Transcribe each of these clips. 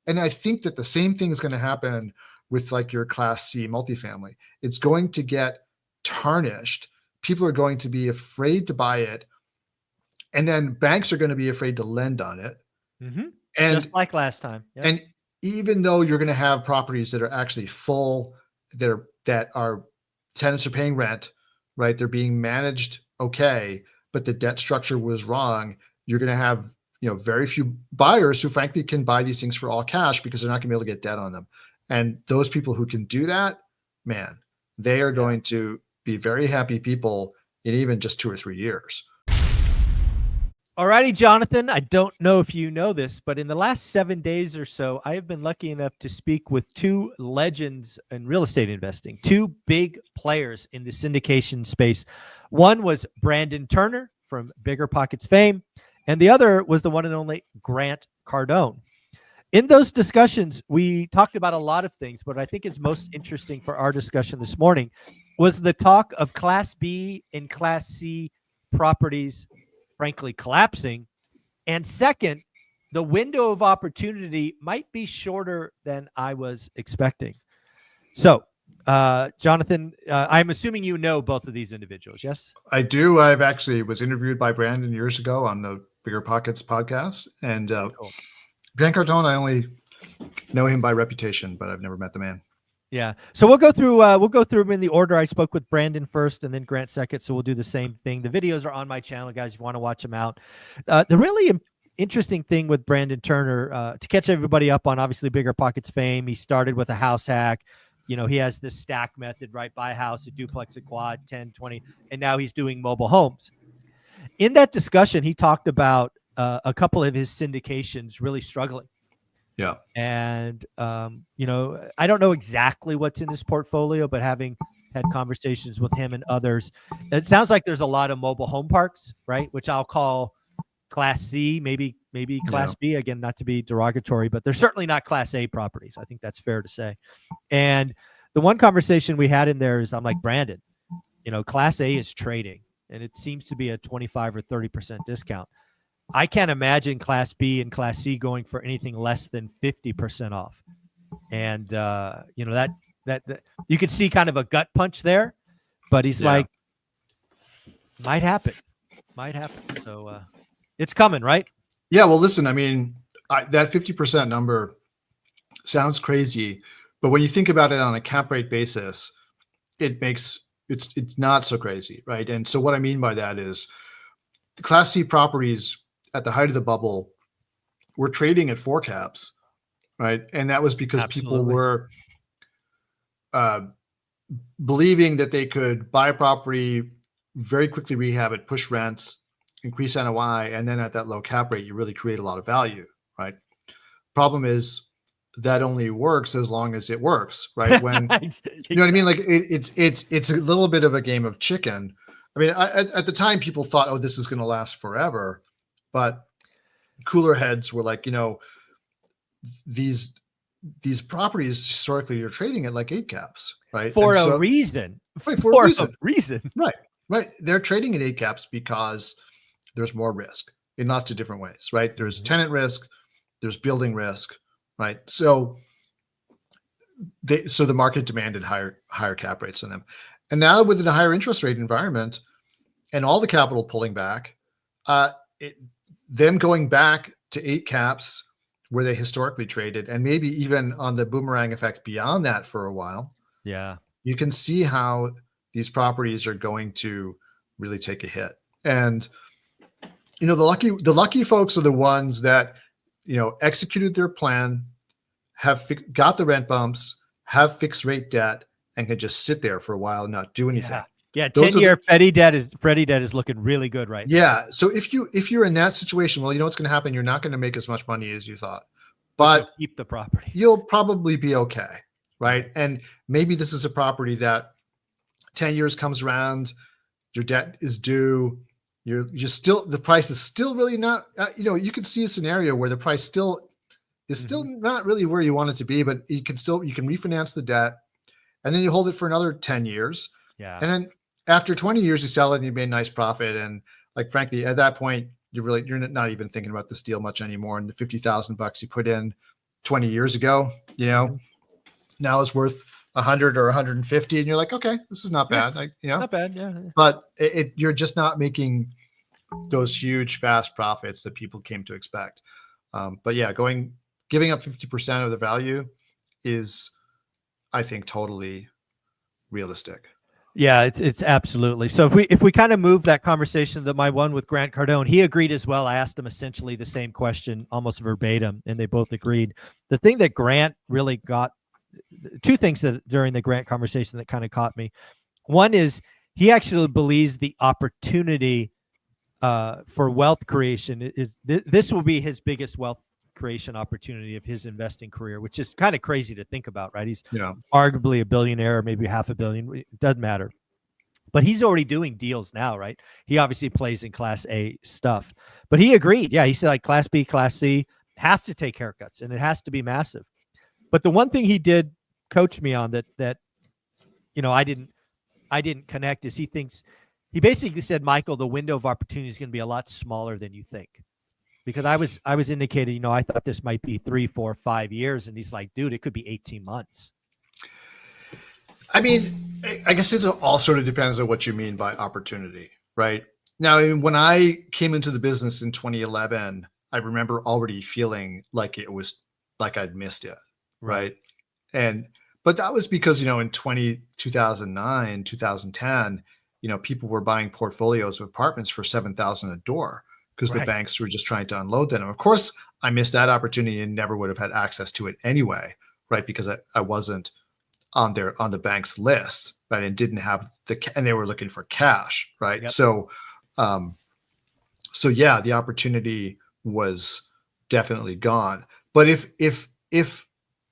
And I think that the same thing is going to happen with like your Class C multifamily. It's going to get tarnished. People are going to be afraid to buy it. And then banks are going to be afraid to lend on it. Mm-hmm. And just like last time. Yep. And even though you're going to have properties that are actually full, that are tenants are paying rent, right? They're being managed okay, but the debt structure was wrong. You're going to have, very few buyers who frankly can buy these things for all cash because they're not going to be able to get debt on them. And those people who can do that, man, they are going to be very happy people in even just 2 or 3 years. Alrighty, Jonathan, I don't know if you know this, but in the last 7 days or so, I have been lucky enough to speak with 2 legends in real estate investing, 2 big players in the syndication space. One was Brandon Turner from Bigger Pockets fame, and the other was the one and only Grant Cardone. In those discussions, we talked about a lot of things, but I think is most interesting for our discussion this morning was the talk of Class B and Class C properties frankly collapsing. And second, the window of opportunity might be shorter than I was expecting. So, Jonathan, I'm assuming you know both of these individuals, yes? I do. I've actually was interviewed by Brandon years ago on the Bigger Pockets podcast. And Cool. Grant Cardone, I only know him by reputation, but I've never met the man. Yeah. So we'll go through them in the order. I spoke with Brandon first and then Grant second. So we'll do the same thing. The videos are on my channel, guys. If you want to watch them out. The really interesting thing with Brandon Turner, to catch everybody up on obviously Bigger Pockets fame, he started with a house hack. He has this stack method, right? Buy a house, a duplex, a quad, 10, 20, and now he's doing mobile homes. In that discussion, he talked about a couple of his syndications really struggling. Yeah. And, I don't know exactly what's in his portfolio, but having had conversations with him and others, it sounds like there's a lot of mobile home parks, right? Which I'll call Class C, maybe Class B, again, not to be derogatory, but they're certainly not Class A properties. I think that's fair to say. And the one conversation we had in there is, I'm like, Brandon, Class A is trading and it seems to be a 25 or 30% discount. I can't imagine Class B and Class C going for anything less than 50% off. And, that you could see kind of a gut punch there, but he's like, might happen. So it's coming, right? Yeah. Well, listen, I mean, that 50% number sounds crazy, but when you think about it on a cap rate basis, it's not so crazy, right? And so what I mean by that is the Class C properties at the height of the bubble were trading at 4 caps, right? And that was because people were believing that they could buy a property, very quickly rehab it, push rents, increase NOI, and then at that low cap rate, you really create a lot of value, right? Problem is that only works as long as it works, right? When you know what I mean? Like it's a little bit of a game of chicken. I mean, at the time, people thought, oh, this is going to last forever. But cooler heads were like, these properties historically are trading at like 8 caps, right? For a reason. Right, for a reason. Right. They're trading at 8 caps because there's more risk in lots of different ways, right? There's tenant risk, there's building risk, right? So the market demanded higher cap rates on them. And now within a higher interest rate environment and all the capital pulling back, them going back to 8 caps where they historically traded, and maybe even on the boomerang effect beyond that for a while. Yeah. You can see how these properties are going to really take a hit. And, the lucky folks are the ones that, executed their plan, have got the rent bumps, have fixed rate debt, and can just sit there for a while and not do anything. Yeah, 10-year Freddie debt is looking really good right now. Yeah, so if you're in that situation, well, you know what's going to happen. You're not going to make as much money as you thought, but you'll keep the property. You'll probably be okay, right? And maybe this is a property that 10 years comes around, your debt is due, you're still, the price is still really not. You could see a scenario where the price still is still not really where you want it to be, but you can refinance the debt, and then you hold it for another 10 years. Yeah, and then after 20 years, you sell it and you made a nice profit. And like, frankly, at that point, you're not even thinking about this deal much anymore. And the $50,000 you put in 20 years ago, now is worth 100 or 150, and you're like, okay, this is not bad. Not bad. Yeah. But you're just not making those huge, fast profits that people came to expect. But yeah, giving up 50% of the value is, I think, totally realistic. Yeah, it's absolutely. So if we kind of move that conversation to my one with Grant Cardone, he agreed as well. I asked him essentially the same question, almost verbatim, and they both agreed. The thing that Grant really got, two things that during the Grant conversation that kind of caught me. One is he actually believes the opportunity for wealth creation is this will be his biggest wealth creation opportunity of his investing career, which is kind of crazy to think about, right? He's arguably a billionaire, maybe $500 million. It doesn't matter. But he's already doing deals now, right? He obviously plays in Class A stuff. But he agreed. Yeah, he said like Class B, Class C has to take haircuts, and it has to be massive. But the one thing he did coach me on that I didn't connect is he basically said, Michael, the window of opportunity is going to be a lot smaller than you think. Because I was indicating, I thought this might be 3, 4, 5 years. And he's like, dude, it could be 18 months. I mean, I guess it all sort of depends on what you mean by opportunity, right? Now, when I came into the business in 2011, I remember already feeling like it was like I'd missed it, right? But that was because, in 2009, 2010, people were buying portfolios of apartments for $7,000 a door because the banks were just trying to unload them. And of course, I missed that opportunity and never would have had access to it anyway, right? Because I wasn't on the bank's list, right? And didn't have and they were looking for cash, right? Yep. So yeah, the opportunity was definitely gone. But if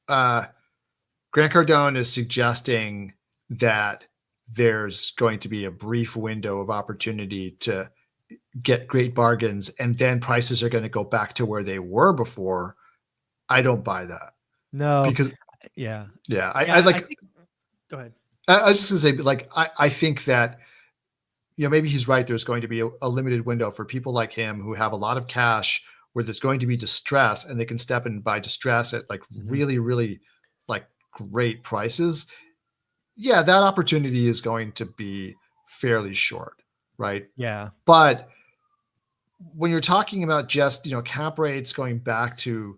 Grant Cardone is suggesting that there's going to be a brief window of opportunity to get great bargains and then prices are going to go back to where they were before, I don't buy that. No, because I think, go ahead. I was just gonna say, like, I think that, maybe he's right. There's going to be a limited window for people like him who have a lot of cash where there's going to be distress and they can step in and buy distress at like really, really like great prices. Yeah, that opportunity is going to be fairly short, right? Yeah. But when you're talking about just, cap rates going back to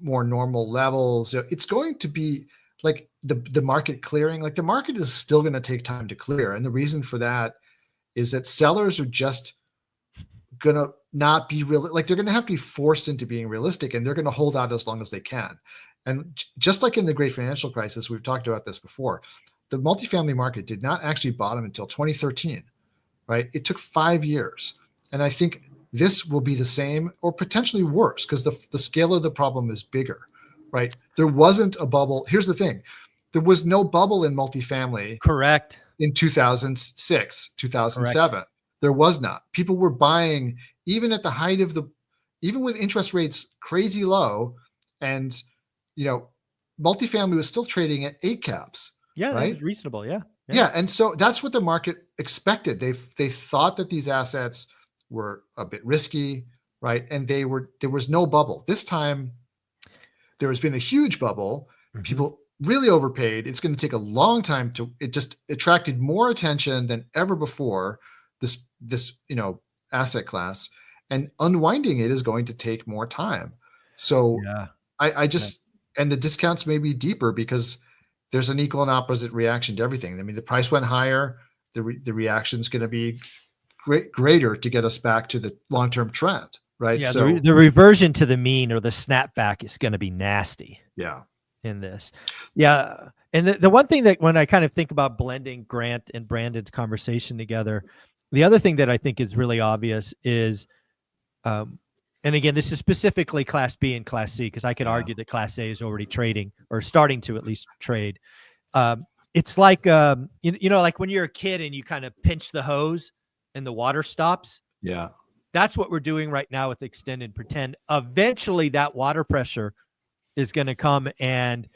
more normal levels, it's going to be like the market clearing. Like the market is still going to take time to clear. And the reason for that is that sellers are just going to not be real. Like they're going to have to be forced into being realistic, and they're going to hold out as long as they can. And just like in the great financial crisis, we've talked about this before, the multifamily market did not actually bottom until 2013, right? It took 5 years. And I think this will be the same or potentially worse because the scale of the problem is bigger, right? There wasn't a bubble. Here's the thing. There was no bubble in multifamily. Correct. In 2006, 2007. Correct. There was not. People were buying even at the height of even with interest rates crazy low, and, multifamily was still trading at 8 caps. Yeah, right? That was reasonable. Yeah. Yeah. And so that's what the market expected. They thought that these assets were a bit risky, right? And there was no bubble. This time there has been a huge bubble. People really overpaid. It's going to take a long time it just attracted more attention than ever before, this asset class, and unwinding it is going to take more time. So I just, and the discounts may be deeper because there's an equal and opposite reaction to everything. I mean, the price went higher. The reaction is going to be greater to get us back to the long-term trend, right? Yeah, so the reversion to the mean or the snapback is going to be nasty. Yeah. In this. Yeah. And the one thing that when I kind of think about blending Grant and Brandon's conversation together, the other thing that I think is really obvious is, and again, this is specifically Class B and Class C, because I could argue that Class A is already trading or starting to at least trade. It's like, like when you're a kid and you kind of pinch the hose and the water stops. Yeah. That's what we're doing right now with extend and pretend. Eventually that water pressure is going to come, and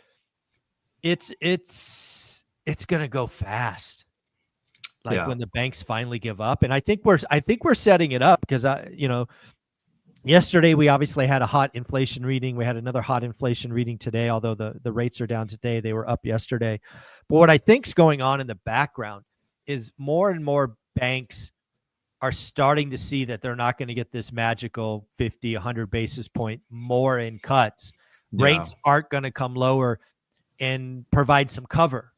it's going to go fast. Like when the banks finally give up. And I think we're setting it up because Yesterday, we obviously had a hot inflation reading. We had another hot inflation reading today, although the rates are down today. They were up yesterday. But what I think's going on in the background is more and more banks are starting to see that they're not going to get this magical 50, 100 basis point more in cuts. Yeah. Rates aren't going to come lower and provide some cover.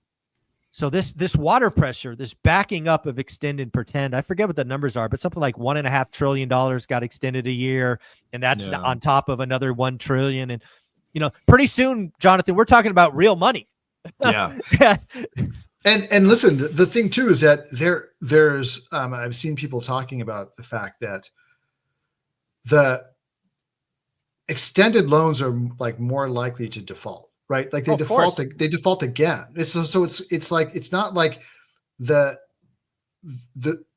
So this water pressure, this backing up of extend and pretend, I forget what the numbers are, but something like $1.5 trillion got extended a year, and that's on top of another 1 trillion. And pretty soon, Jonathan, we're talking about real money. Yeah. And listen, the thing too is that there's I've seen people talking about the fact that the extended loans are like more likely to default. Right, like they default again. It's like it's not like the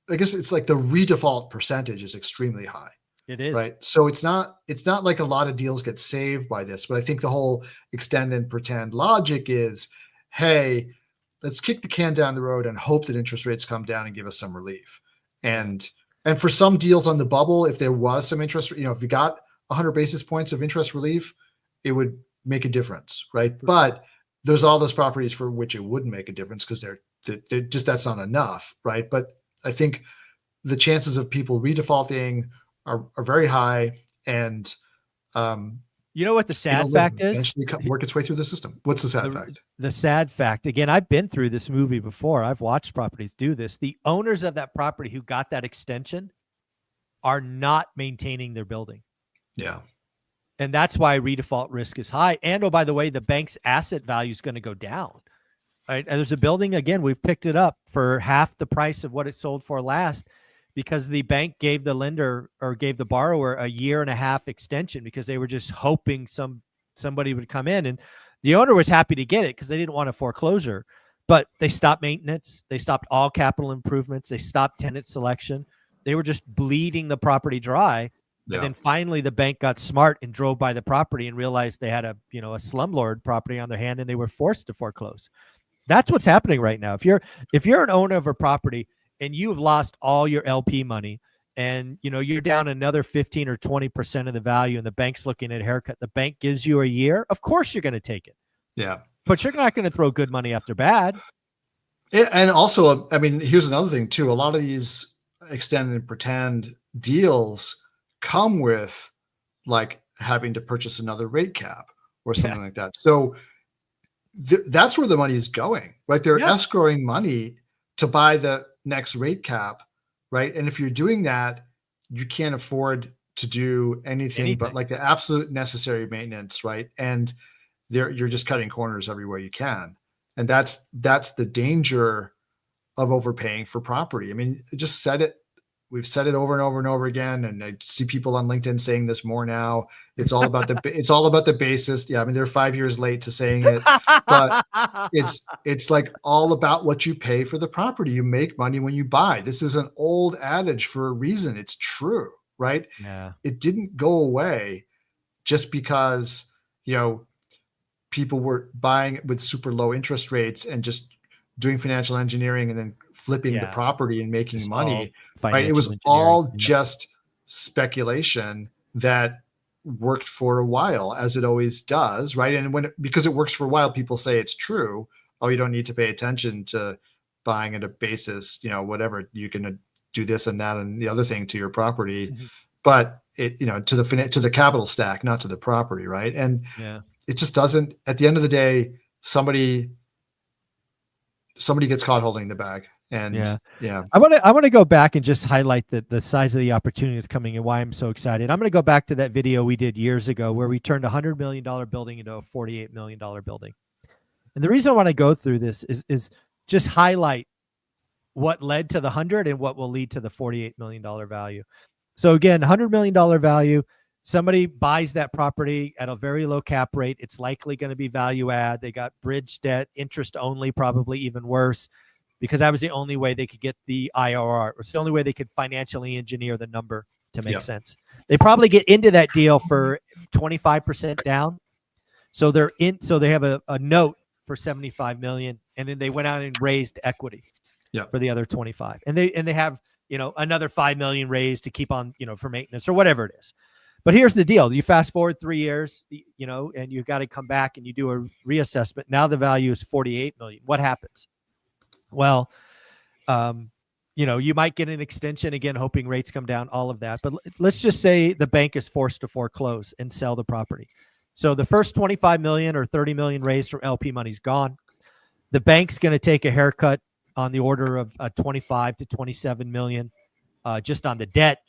I guess it's like the redefault percentage is extremely high. It is, right. So it's not like a lot of deals get saved by this, but I think the whole extend and pretend logic is, hey, let's kick the can down the road and hope that interest rates come down and give us some relief. And for some deals on the bubble, if there was some interest, if you got 100 basis points of interest relief, it would make a difference, right? But there's all those properties for which it wouldn't make a difference because they're just, that's not enough, right? But I think the chances of people redefaulting are very high, and you know what the sad fact is? Eventually work its way through the system. What's the sad fact? The sad fact, again, I've been through this movie before. I've watched properties do this. The owners of that property who got that extension are not maintaining their building. Yeah. And that's why redefault risk is high. And, oh, by the way, the bank's asset value is going to go down. Right? And there's a building, again, we've picked it up for half the price of what it sold for last because the bank gave the lender or gave the borrower a 1.5 year extension because they were just hoping somebody would come in. And the owner was happy to get it because they didn't want a foreclosure. But they stopped maintenance. They stopped all capital improvements. They stopped tenant selection. They were just bleeding the property dry. Yeah. And then finally the bank got smart and drove by the property and realized they had a slumlord property on their hand and they were forced to foreclose. That's what's happening right now. If you're an owner of a property and you've lost all your LP money and you're down another 15 or 20% of the value and the bank's looking at a haircut, the bank gives you a year, of course you're going to take it. Yeah. But you're not going to throw good money after bad. And also, I mean, here's another thing too. A lot of these extend and pretend deals come with like having to purchase another rate cap or something like that. So that's where the money is going, right? They're escrowing money to buy the next rate cap, right? And if you're doing that, you can't afford to do anything but like the absolute necessary maintenance, right? And you're just cutting corners everywhere you can. And that's the danger of overpaying for property. I mean, just said it. We've said it over and over and over again, and I see people on LinkedIn saying this more now. It's all about the basis. Yeah, I mean they're 5 years late to saying it, but it's like all about what you pay for the property. You make money when you buy. This is an old adage for a reason. It's true, right? Yeah. It didn't go away just because people were buying with super low interest rates and just doing financial engineering and then flipping the property and making money. Right? It was all just speculation that worked for a while, as it always does, right? And because it works for a while, people say it's true. Oh, you don't need to pay attention to buying at a basis, whatever. You can do this and that and the other thing to your property, but it, to the capital stack, not to the property, right? And it just doesn't. At the end of the day, somebody gets caught holding the bag. And I want to go back and just highlight the size of the opportunity that's coming and why I'm so excited. I'm going to go back to that video we did years ago where we turned a $100 million building into a $48 million building. And the reason I want to go through this is just highlight what led to the 100 and what will lead to the $48 million value. So again, $100 million value. Somebody buys that property at a very low cap rate. It's likely going to be value add. They got bridge debt, interest only, probably even worse, because that was the only way they could get the IRR. It was the only way they could financially engineer the number to make sense. They probably get into that deal for 25% down. So they have a note for $75 million, and then they went out and raised equity for the other 25. And they have, another $5 million raised to keep on, for maintenance or whatever it is. But here's the deal. You fast forward 3 years, you know, and you've got to come back and you do a reassessment. Now the value is 48 million. What happens? Well, you know, you might get an extension again, hoping rates come down, all of that. But let's just say the bank is forced to foreclose and sell the property. So the first 25 million or 30 million raised from LP money is gone. The bank's going to take a haircut on the order of 25 to 27 million just on the debt.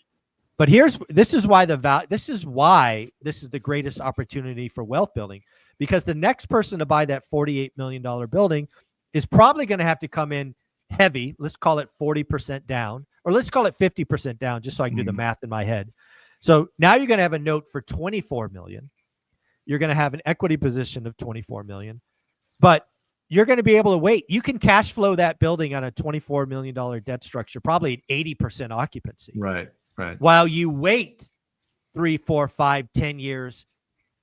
But this is why this is the greatest opportunity for wealth building, because the next person to buy that $48 million building is probably going to have to come in heavy. Let's call it 40% down, or let's call it 50% down, just so I can do the math in my head. So now you're going to have a note for 24 million. You're going to have an equity position of 24 million, but you're going to be able to wait. You can cash flow that building on a $24 million debt structure, probably at 80% occupancy. Right. Right. While you wait 3, 4, 5, 10 years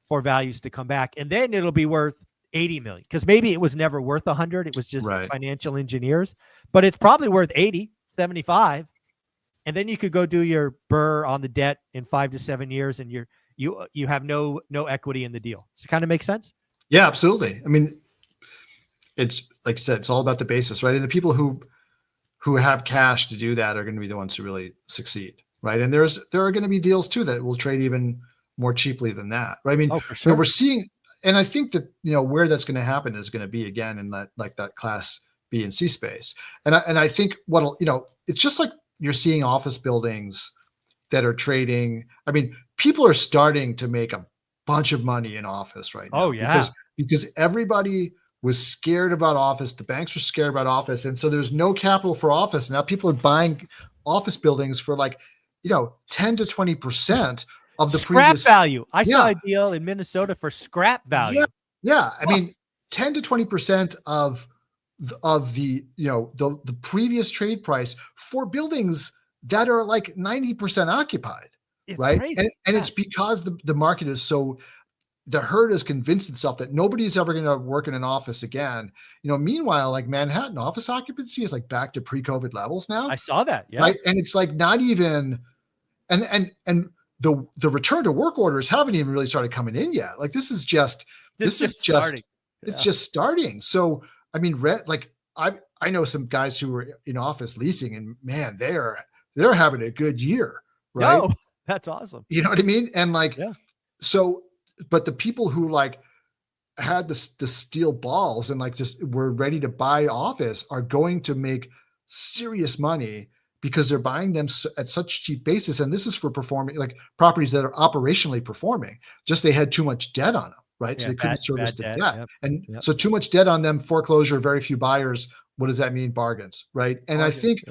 for values to come back. And then it'll be worth 80 million, because maybe it was never worth 100. It was just financial engineers, but it's probably worth 80, 75. And then you could go do your burr on the debt in 5 to 7 years, and you have no equity in the deal. Does it kind of make sense? Yeah, absolutely. I mean, it's like you said, it's all about the basis, right? And the people who have cash to do that are going to be the ones who really succeed. Right. And there are going to be deals too that will trade even more cheaply than that. Right. I mean, for sure. We're seeing, and I think that, you know, where that's going to happen is going to be again in that, like that class B and C space. And I think what'll, you know, it's just like you're seeing office buildings that are trading. I mean, people are starting to make a bunch of money in office right now. Oh yeah. Because everybody was scared about office. The banks were scared about office. And so there's no capital for office. Now people are buying office buildings for like, you know, 10 to 20% of the scrap value. I saw a deal in Minnesota for scrap value. Yeah. I mean, 10 to 20% of the, you know, the previous trade price for buildings that are like 90% occupied. It's right. Crazy. And it's because the market is so, the herd has convinced itself that nobody's ever going to work in an office again. You know, meanwhile, like Manhattan office occupancy is like back to pre-COVID levels now. I saw that. Yeah. Right. And it's like not even, and the return to work orders haven't even really started coming in yet. Like this is just starting. It's just starting. So, I mean, like I know some guys who were in office leasing, and man, they're having a good year. Right. No, that's awesome. You know what I mean? And like, so, but the people who like had the steel balls and like just were ready to buy office are going to make serious money because they're buying them at such cheap basis. And this is for performing like properties that are operationally performing, just they had too much debt on them, right? So they couldn't service the debt. Yep. And so too much debt on them, foreclosure, very few buyers. What does that mean? Bargains, right? And I think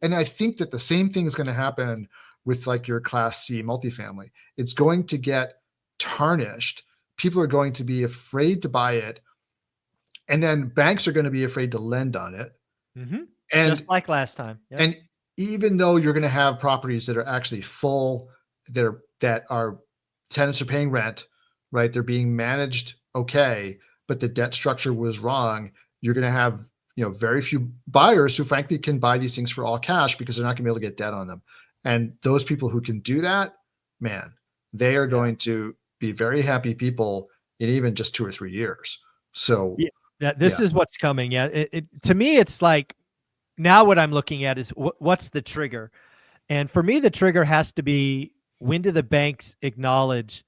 that the same thing is going to happen with like your Class C multifamily. It's going to get tarnished. People are going to be afraid to buy it. And then banks are going to be afraid to lend on it. Mm-hmm. And just like last time. Yep. And even though you're going to have properties that are actually full, that are tenants are paying rent, right? They're being managed okay, but the debt structure was wrong. You're going to have, you know, very few buyers who frankly can buy these things for all cash because they're not going to be able to get debt on them. And those people who can do that, man, they are going to be very happy people in even just 2 or 3 years. So this is what's coming. Yeah. To me, it's like, now what I'm looking at is what's the trigger? And for me, the trigger has to be, when do the banks acknowledge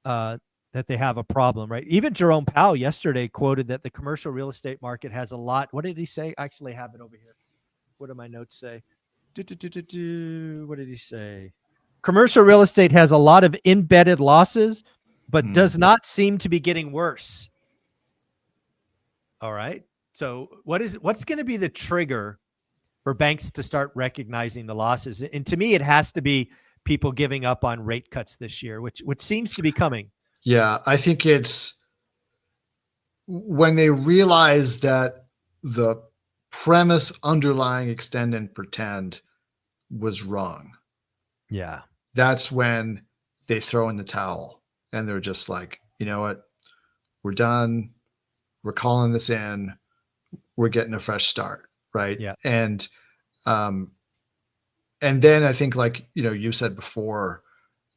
that they have a problem, right? Even Jerome Powell yesterday quoted that the commercial real estate market has a lot. What did he say? I actually have it over here. What do my notes say? What did he say? Commercial real estate has a lot of embedded losses, but does not seem to be getting worse. All right. So what's going to be the trigger for banks to start recognizing the losses? And to me, it has to be people giving up on rate cuts this year, which seems to be coming. Yeah, I think it's when they realize that the premise underlying extend and pretend was wrong. Yeah. That's when they throw in the towel and they're just like, you know what? We're done. We're calling this in. We're getting a fresh start. Right. Yeah. And then I think, like, you know, you said before,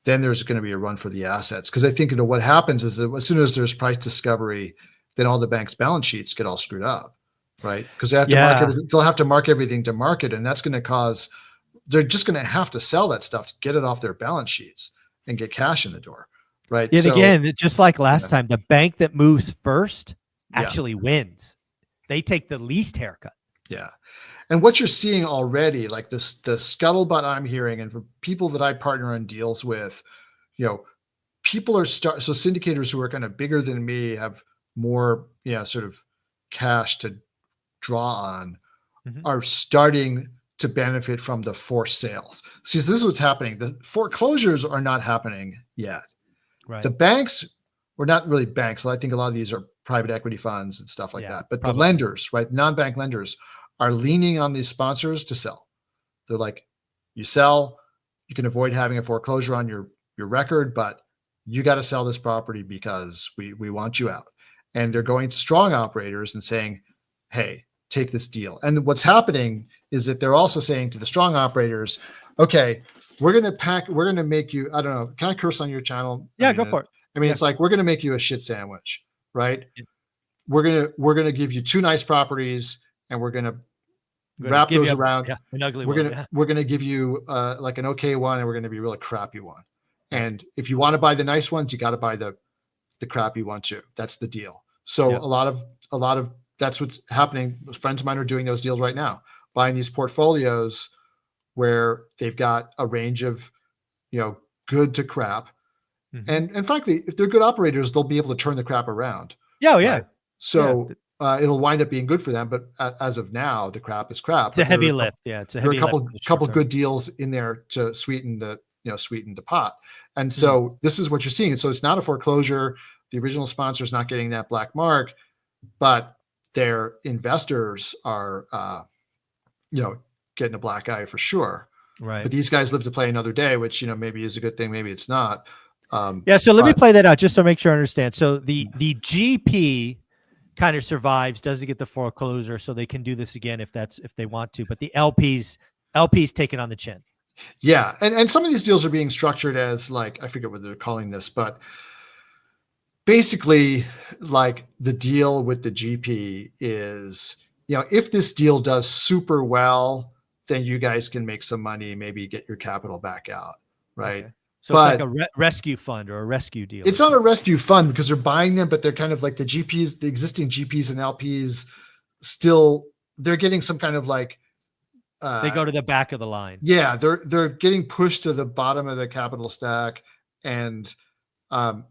then there's going to be a run for the assets. Because I think, what happens is that as soon as there's price discovery, then all the banks' balance sheets get all screwed up, right? Because they have to mark everything. They'll have to mark everything to market, and that's going to cause. They're just going to have to sell that stuff to get it off their balance sheets and get cash in the door, right? And again, just like last time, the bank that moves first actually wins. They take the least haircut. Yeah. And what you're seeing already, like this, the scuttlebutt I'm hearing, and for people that I partner on deals with, people are so syndicators who are kind of bigger than me have more, sort of cash to draw on, are starting to benefit from the forced sales. See, this is what's happening. The foreclosures are not happening yet. Right. The banks, or not really banks. I think a lot of these are private equity funds and stuff like that. But probably. The lenders, right, non-bank lenders, are leaning on these sponsors to sell. They're like, you sell, you can avoid having a foreclosure on your record, but you got to sell this property because we want you out. And they're going to strong operators and saying, hey, take this deal. And what's happening is that they're also saying to the strong operators, okay, we're going to make you, I don't know, can I curse on your channel? Yeah, go for it. I mean, it's like, we're going to make you a shit sandwich, right? Yeah. We're going to give you 2 nice properties, and we're going to wrap those around. An ugly we're going to give you like an okay one, and we're going to be a really crappy one. And if you want to buy the nice ones, you got to buy the crappy one too. That's the deal. So a lot of that's what's happening. Friends of mine are doing those deals right now, buying these portfolios where they've got a range of, good to crap. And frankly, if they're good operators, they'll be able to turn the crap around. Yeah. Oh, yeah. Right? So it'll wind up being good for them. But as of now, the crap is crap. It's a heavy lift. Yeah. It's a heavy lift. There are a couple good deals in there to sweeten the pot. And so this is what you're seeing. So it's not a foreclosure. The original sponsor is not getting that black mark, but their investors are, getting a black eye for sure. Right. But these guys live to play another day, which, maybe is a good thing. Maybe it's not. So let me play that out just to make sure I understand. So the GP kind of survives, doesn't get the foreclosure, so they can do this again if they want to. But the LPs take it on the chin. Yeah, and some of these deals are being structured as, like, I forget what they're calling this, but basically, like, the deal with the GP is, if this deal does super well, then you guys can make some money, maybe get your capital back out, right? Okay. So it's like a rescue fund or a rescue deal. It's not a rescue fund because they're buying them, but they're kind of like the GPs, the existing GPs and LPs still, they're getting some kind of like, they go to the back of the line. Yeah, they're getting pushed to the bottom of the capital stack, and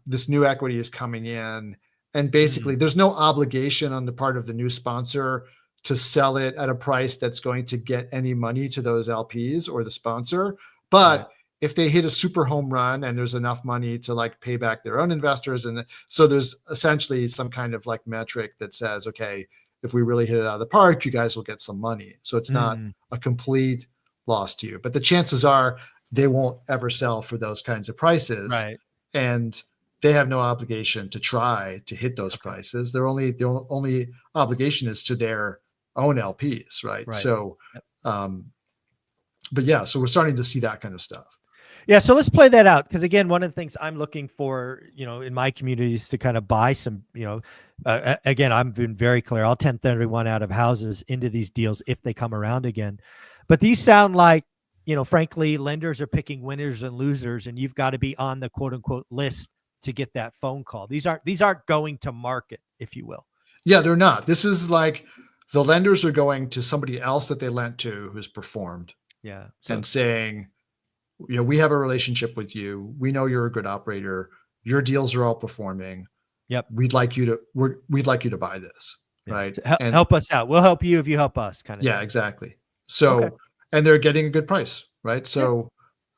this new equity is coming in, and basically there's no obligation on the part of the new sponsor to sell it at a price that's going to get any money to those LPs or the sponsor. But if they hit a super home run and there's enough money to like pay back their own investors, and so there's essentially some kind of like metric that says, okay, if we really hit it out of the park, you guys will get some money. So it's not a complete loss to you, but the chances are they won't ever sell for those kinds of prices. Right. And they have no obligation to try to hit those prices. Their only obligation is to their own LPs. Right. So, but yeah, so we're starting to see that kind of stuff. Yeah, so let's play that out, because again, one of the things I'm looking for, in my community is to kind of buy some, again, I've been very clear. I'll 1031 out of houses into these deals if they come around again. But these sound like, frankly, lenders are picking winners and losers, and you've got to be on the quote unquote list to get that phone call. These aren't going to market, if you will. Yeah, they're not. This is like the lenders are going to somebody else that they lent to who's performed. Yeah. And saying, we have a relationship with you. We know you're a good operator. Your deals are all performing. Yep. We'd like you to buy this. Yeah. Right. And help us out. We'll help you if you help us, kind of thing. Exactly. So, and they're getting a good price. Right. So,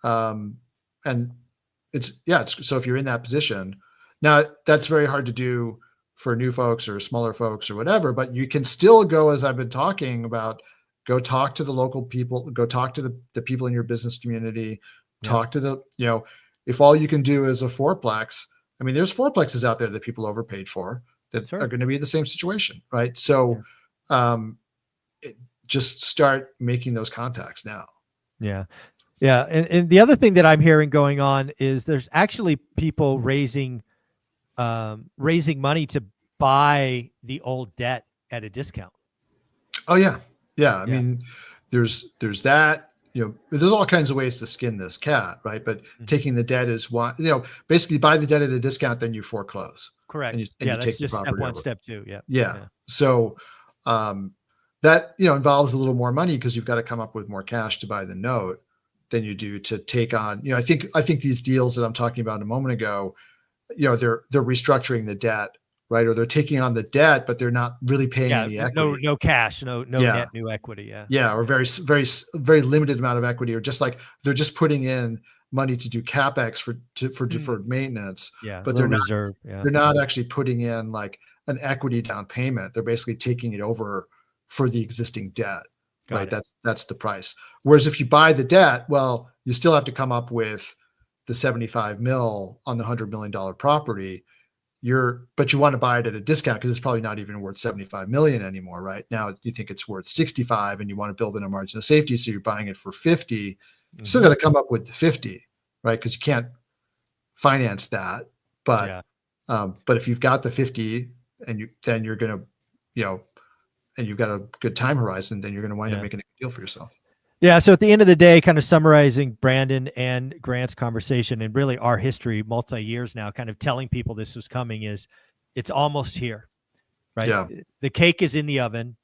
and so if you're in that position now, that's very hard to do for new folks or smaller folks or whatever, but you can still go, as I've been talking about, go talk to the local people, go talk to the people in your business community, talk to the, if all you can do is a fourplex, I mean, there's fourplexes out there that people overpaid for that are going to be the same situation. Right. So just start making those contacts now. Yeah. Yeah, and the other thing that I'm hearing going on is there's actually people raising money to buy the old debt at a discount. Oh yeah. Yeah. I Yeah. mean, there's that, there's all kinds of ways to skin this cat, right? But Mhm. taking the debt is one, basically buy the debt at a discount, then you foreclose and Correct. you Yeah, that's take the just step property one, over. step two. Yeah. Yeah. Yeah. So that, involves a little more money because you've got to come up with more cash to buy the note than you do to take on, I think these deals that I'm talking about a moment ago, they're restructuring the debt, right? Or they're taking on the debt, but they're not really paying Yeah. any No, equity. no cash, no Yeah. net new equity. Yeah. Yeah. Or Yeah. very limited amount of equity, or just like they're just putting in money to do CapEx for Mm. deferred maintenance, Yeah. but Little reserve. Yeah. they're not actually putting in like an equity down payment. They're basically taking it over for the existing debt, right? Got it. That's the price. Whereas if you buy the debt, well, you still have to come up with the 75 mil on the $100 million property. But you want to buy it at a discount because it's probably not even worth 75 million anymore, right? Now you think it's worth 65 and you want to build in a margin of safety, so you're buying it for 50. You still Mhm. got to come up with the 50, right? Because you can't finance that. But Yeah. but if you've got the 50 and then you're gonna, you know, and you've got a good time horizon, then you're gonna wind up Yeah. making a good deal for yourself. Yeah. So at the end of the day, kind of summarizing Brandon and Grant's conversation and really our history, multi years now, kind of telling people this was coming is it's almost here, right? Yeah. The cake is in the oven.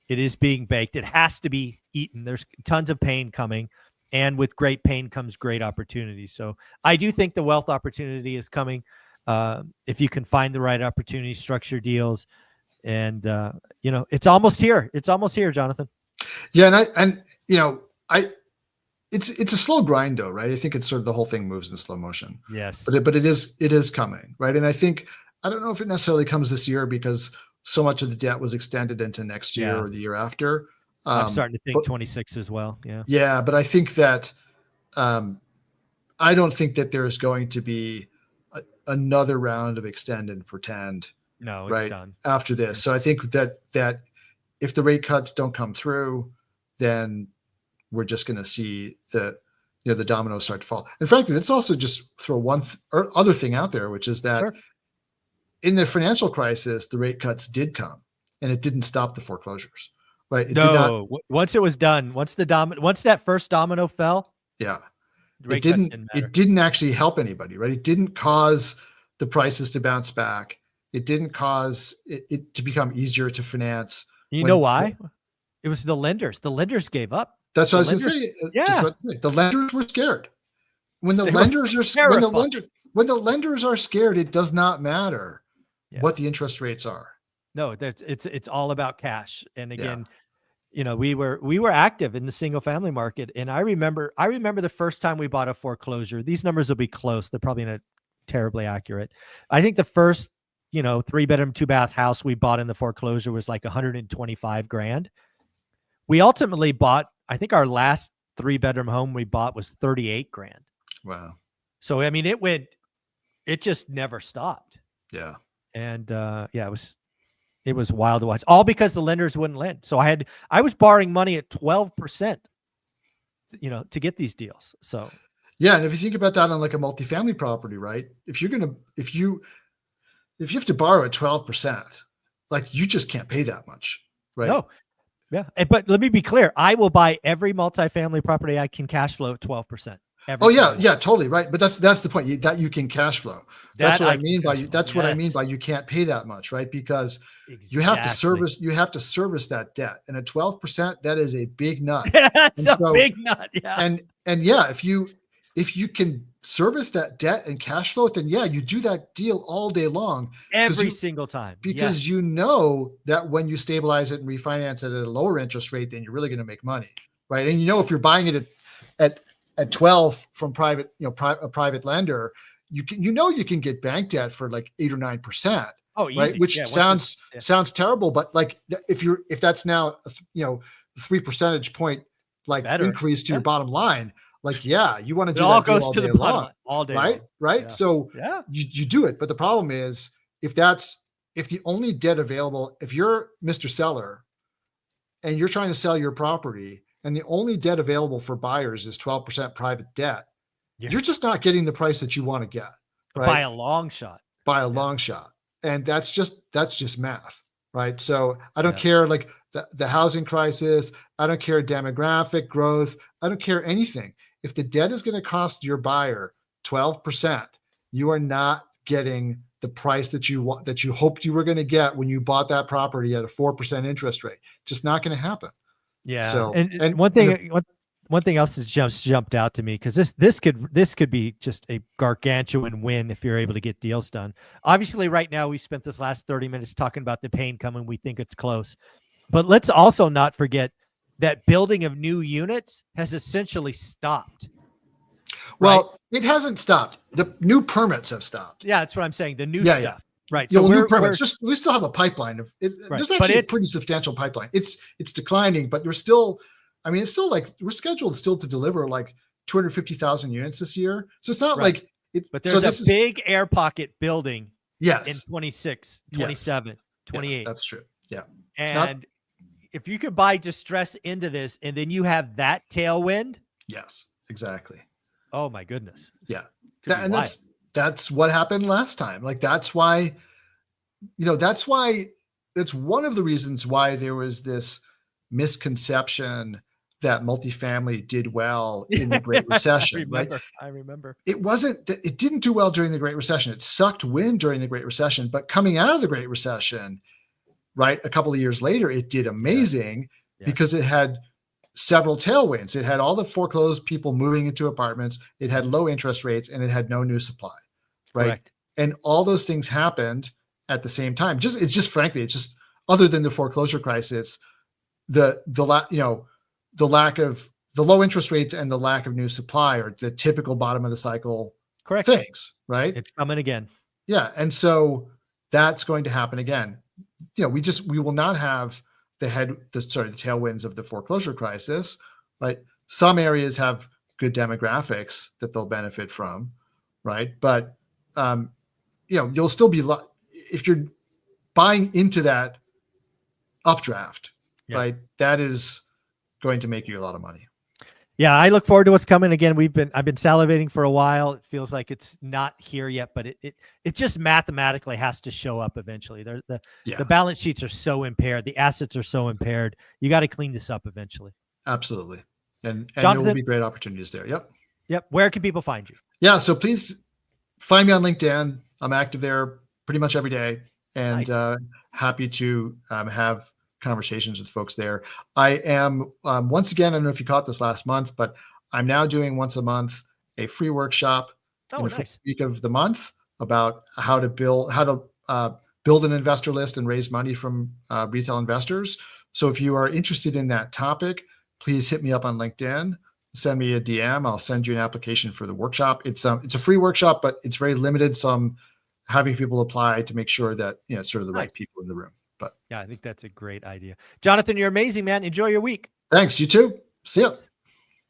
It is being baked. It has to be eaten. There's tons of pain coming. And with great pain comes great opportunity. So I do think the wealth opportunity is coming. If you can find the right opportunity, structure deals, and it's almost here. It's almost here, Jonathan. Yeah. I it's a slow grind though, right? I think it's sort of the whole thing moves in slow motion. Yes. But it is coming, right? And I don't know if it necessarily comes this year because so much of the debt was extended into next year Yeah. or the year after. I'm starting to think But 26 as well. Yeah. yeah, but I think that um, I don't think that there's going to be another round of extend and pretend, No, it's right, done. after this. So I think that if the rate cuts don't come through, then we're just going to see the dominoes start to fall. And frankly, let's also just throw or other thing out there, which is that Sure. in the financial crisis, the rate cuts did come, and it didn't stop the foreclosures, right? It did not. No, once it was done, once that first domino fell, Yeah, the it rate cuts didn't. didn't matter. It didn't actually help anybody, right? It didn't cause the prices to bounce back. It didn't cause it to become easier to finance. You know why? It was the lenders. The lenders gave up. That's what The I was going lenders, to say. Just yeah, what the lenders were scared. When the they were lenders are terrified. when the lenders are scared, it does not matter Yeah. what the interest rates are. No, it's all about cash. And Yeah. again, we were active in the single family market. And I remember the first time we bought a foreclosure. These numbers will be close. They're probably not terribly accurate. I think the first, 3-bedroom, 2-bath house we bought in the foreclosure was like 125 grand. We ultimately bought, I think our last 3-bedroom home we bought was 38 grand. Wow. So, I mean, it just never stopped. Yeah. And it was wild to watch, all because the lenders wouldn't lend. So I was borrowing money at 12%, to get these deals. So yeah. And if you think about that on like a multifamily property, right? If you have to borrow at 12%, like you just can't pay that much, right? no, yeah. But let me be clear. I will buy every multifamily property I can cash flow at 12%. Oh yeah, yeah, totally right. But that's the point, that you can cash flow. That's what I mean by you. That's what I mean by you can't pay that much, right? Because you have to service that debt, and at 12%, that is a big nut. That's a big nut. Yeah. And yeah, if you can service that debt and cash flow it, then yeah, you do that deal all day long, every single time, because you know that when you stabilize it and refinance it at a lower interest rate, then you're really going to make money, right? And if you're buying it at 12 from a private lender, you can get bank debt for like 8 or 9%. Oh, easy. Right? Which sounds terrible, but like if that's now 3 percentage point increase to your bottom line, like you want to do that deal all day long, all day right? long. Right. Yeah. So you do it, but the problem is if the only debt available, if you're Mr. Seller and you're trying to sell your property and the only debt available for buyers is 12% private debt, Yeah. you're just not getting the price that you want to get, right? By a long shot. By a long shot. And that's just math, right? So I don't Yeah. care like the housing crisis. I don't care demographic growth. I don't care anything. If the debt is going to cost your buyer 12%, you are not getting the price that you want, that you hoped you were going to get when you bought that property at a 4% interest rate. Just not going to happen. Yeah. So, And one thing else has just jumped out to me, because this could be just a gargantuan win if you're able to get deals done. Obviously, right now we spent this last 30 minutes talking about the pain coming. We think it's close, but let's also not forget that building of new units has essentially stopped. well, it hasn't stopped. The new permits have stopped. Yeah, that's what I'm saying. The new Yeah, stuff. Right. So So new permits. We still have a pipeline of it. Right, There's but actually a pretty substantial pipeline. It's declining, but it's still like we're scheduled still to deliver like 250,000 units this year. So it's not like it's. But there's a big air pocket building. Yes. In 26, 27, 28. Yes, that's true. Yeah. And if you could buy distress into this, and then you have that tailwind. Yes, exactly. Oh my goodness. Yeah. That's what happened last time. Like, that's one of the reasons why there was this misconception that multifamily did well in the Great Recession. I remember. It didn't do well during the Great Recession. It sucked wind during the Great Recession, but coming out of the Great Recession, right, a couple of years later, it did amazing because it had several tailwinds. It had all the foreclosed people moving into apartments. It had low interest rates, and it had no new supply. Right. Correct. And all those things happened at the same time. Frankly, other than the foreclosure crisis, the low interest rates and the lack of new supply are the typical bottom of the cycle things, right? It's coming again. Yeah. And so that's going to happen again. We will not have the tailwinds of the foreclosure crisis, right? Some areas have good demographics that they'll benefit from, right? But you'll still be, if you're buying into that updraft, right? That is going to make you a lot of money. Yeah, I look forward to what's coming. Again, I've been salivating for a while. It feels like it's not here yet, but it just mathematically has to show up eventually. The balance sheets are so impaired, the assets are so impaired. You got to clean this up eventually. Absolutely, and Jonathan, there will be great opportunities there. Yep. Where can people find you? Yeah, so please find me on LinkedIn. I'm active there pretty much every day, and happy to have conversations with folks there. I am, once again, I don't know if you caught this last month, but I'm now doing once a month a free workshop in the first week of the month about how to build an investor list and raise money from retail investors. So if you are interested in that topic, please hit me up on LinkedIn, send me a DM. I'll send you an application for the workshop. It's a free workshop, but it's very limited. So I'm having people apply to make sure that, it's sort of the right people in the room. But yeah, I think that's a great idea. Jonathan, you're amazing, man. Enjoy your week. Thanks. You too. See ya.